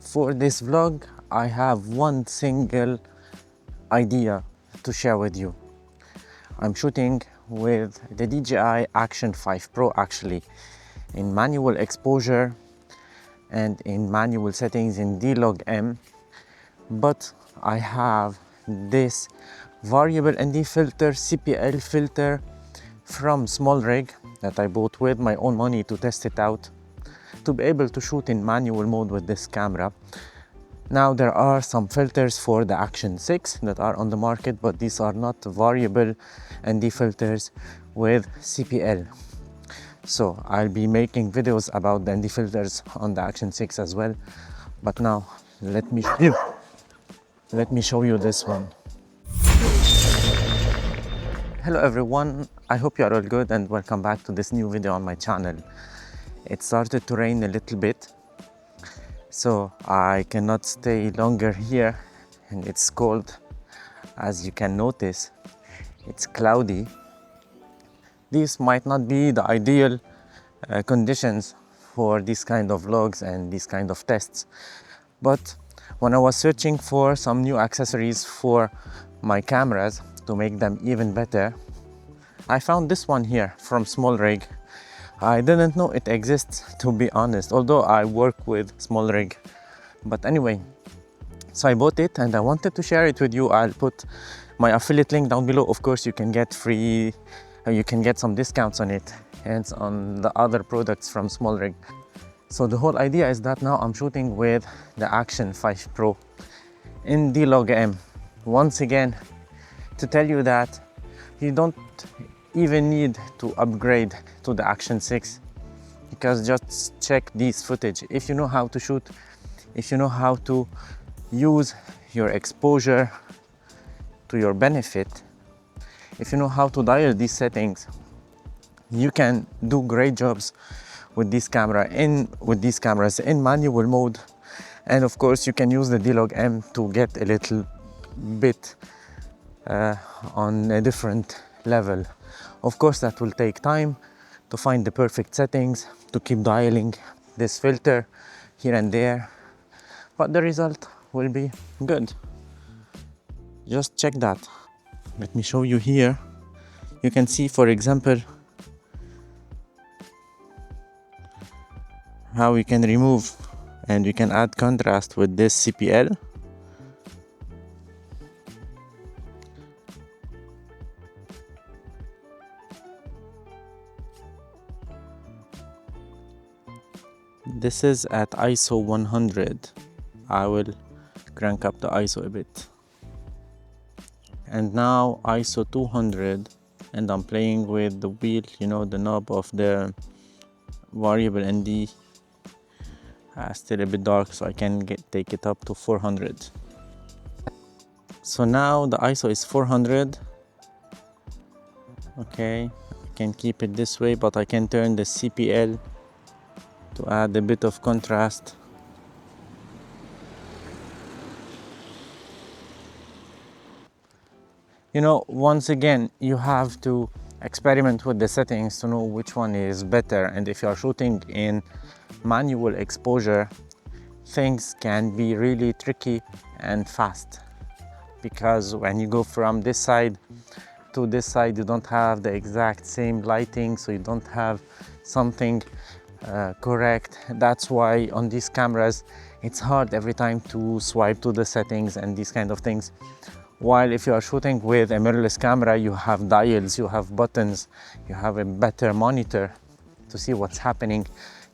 For this vlog, I have one single idea to share with you. I'm shooting with the DJI Action 5 Pro actually in manual exposure and in manual settings in D-Log-M, but I have this variable ND filter, CPL filter from SmallRig that I bought with my own money to test it out, to be able to shoot in manual mode with this camera. Now there are some filters for the Action 6 that are on the market, but these are not variable ND filters with CPL. So I'll be making videos about the ND filters on the Action 6 as well. But now let me show you this one. Hello everyone, I hope you are all good and welcome back to this new video on my channel. It started to rain a little bit, so I cannot stay longer here, and it's cold. As you can notice, it's cloudy. These might not be the ideal conditions for these kind of vlogs and these kind of tests, but when I was searching for some new accessories for my cameras to make them even better, I found this one here from SmallRig. I didn't know it exists, to be honest, although I work with SmallRig. But anyway, so I bought it and I wanted to share it with you. I'll put my affiliate link down below. Of course, you can get some discounts on it and on the other products from SmallRig. So the whole idea is that now I'm shooting with the Action 5 Pro in D-Log-M. Once again, to tell you that you don't even need to upgrade to the Action 6, because just check this footage. If you know how to shoot, if you know how to use your exposure to your benefit, if you know how to dial these settings, you can do great jobs with these cameras in manual mode. And of course you can use the D-Log-M to get a little bit on a different level. Of course, that will take time to find the perfect settings, to keep dialing this filter here and there, but the result will be good. Just check that. Let me show you here. You can see, for example, how we can remove and we can add contrast with this CPL. This is at ISO 100. I will crank up the ISO a bit. And now ISO 200, and I'm playing with the wheel, you know, the knob of the variable ND. Still a bit dark, so I can take it up to 400. So now the ISO is 400. Okay, I can keep it this way, but I can turn the CPL to add a bit of contrast. You know, once again, you have to experiment with the settings to know which one is better. And if you are shooting in manual exposure, things can be really tricky and fast, because when you go from this side to this side, you don't have the exact same lighting, so you don't have something correct. That's why on these cameras it's hard every time to swipe to the settings and these kind of things. While if you are shooting with a mirrorless camera, you have dials, you have buttons, you have a better monitor to see what's happening.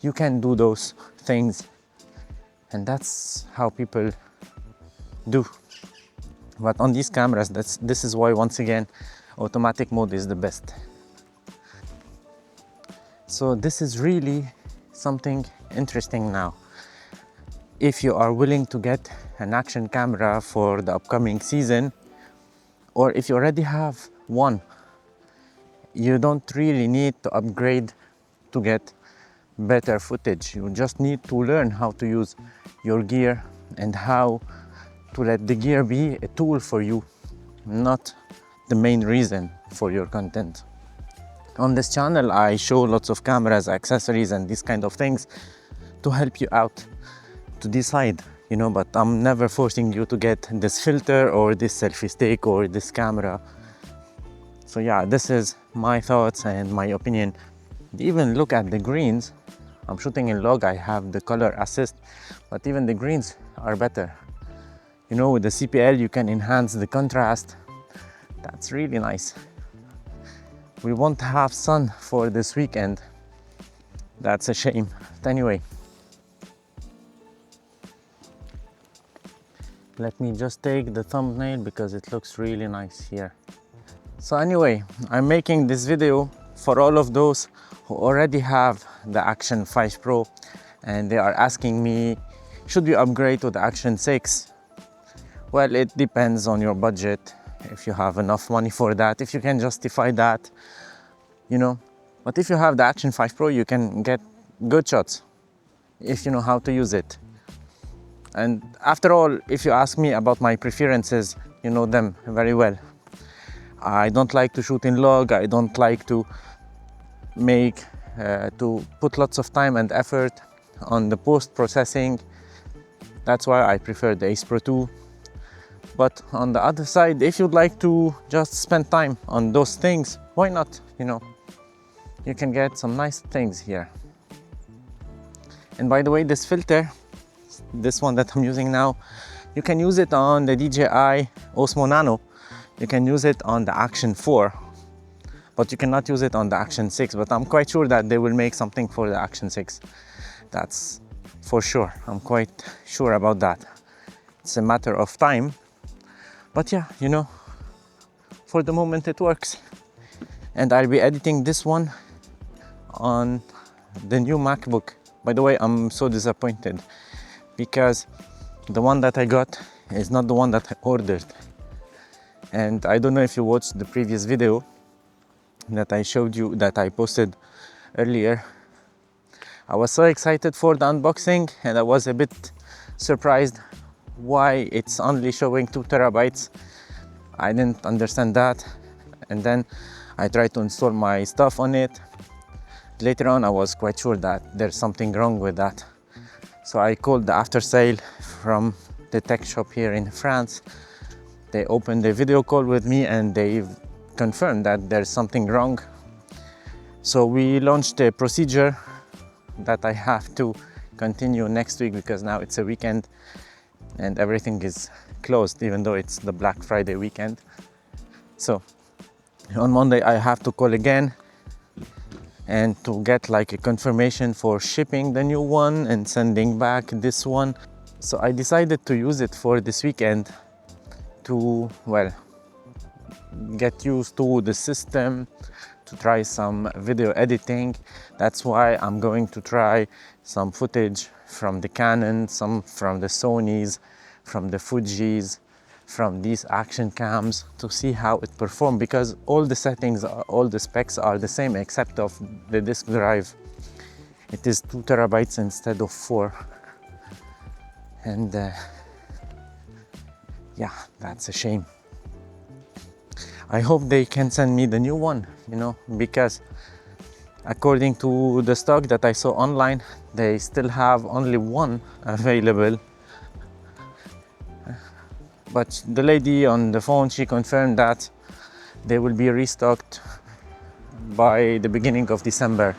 You can do those things, and that's how people do. But on these cameras, this is why, once again, automatic mode is the best. So this is really something interesting now. If you are willing to get an action camera for the upcoming season, or if you already have one, you don't really need to upgrade to get better footage. You just need to learn how to use your gear and how to let the gear be a tool for you, not the main reason for your content. On this channel, I show lots of cameras, accessories, and these kind of things to help you out to decide you know, but I'm never forcing you to get this filter or this selfie stick or this camera. So yeah, this is my thoughts and my opinion. Even look at the greens. I'm shooting in log, I have the color assist, but even the greens are better. You know, with the CPL you can enhance the contrast. That's really nice. We won't have sun for this weekend. That's a shame. But anyway, let me just take the thumbnail because it looks really nice here. So anyway, I'm making this video for all of those who already have the Action 5 Pro and they are asking me, should we upgrade to the Action 6? Well, it depends on your budget, if you have enough money for that, if you can justify that, you know. But if you have the Action 5 Pro, you can get good shots if you know how to use it. And after all, if you ask me about my preferences, you know them very well. I don't like to shoot in log, I don't like to put lots of time and effort on the post-processing. That's why I prefer the Ace Pro 2. But on the other side, if you'd like to just spend time on those things, why not? You know, you can get some nice things here. And by the way, this filter, this one that I'm using now, you can use it on the DJI Osmo Nano. You can use it on the Action 4, but you cannot use it on the Action 6. But I'm quite sure that they will make something for the Action 6. That's for sure. I'm quite sure about that. It's a matter of time. But yeah, you know, for the moment it works. And I'll be editing this one on the new MacBook. By the way, I'm so disappointed because the one that I got is not the one that I ordered. And I don't know if you watched the previous video that I showed you, that I posted earlier. I was so excited for the unboxing and I was a bit surprised why it's only showing 2 terabytes. I didn't understand that. And then I tried to install my stuff on it. Later on, I was quite sure that there's something wrong with that. So I called the after sale from the tech shop here in France. They opened a video call with me and they confirmed that there's something wrong. So we launched a procedure that I have to continue next week because now it's a weekend and everything is closed, even though it's the Black Friday weekend. So on Monday I have to call again and to get like a confirmation for shipping the new one and sending back this one. So I decided to use it for this weekend to, well, get used to the system, to try some video editing. That's why I'm going to try some footage from the Canon, some from the Sonys, from the Fujis, from these action cams to see how it performs, because all the settings, all the specs are the same except of the disk drive. It is 2 terabytes instead of 4. And yeah, that's a shame. I hope they can send me the new one, you know, because according to the stock that I saw online, they still have only one available. But the lady on the phone, she confirmed that they will be restocked by the beginning of December.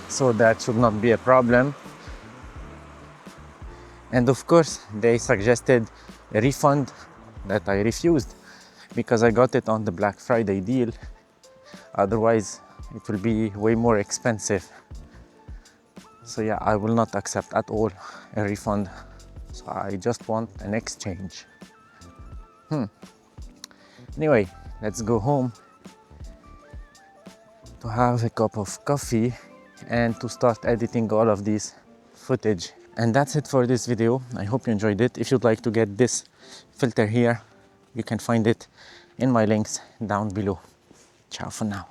So that should not be a problem. And of course, they suggested a refund that I refused because I got it on the Black Friday deal. Otherwise, it will be way more expensive. So yeah, I will not accept at all a refund. So I just want an exchange. Anyway, let's go home to have a cup of coffee and to start editing all of this footage. And that's it for this video. I hope you enjoyed it. If you'd like to get this filter here, you can find it in my links down below. Ciao for now.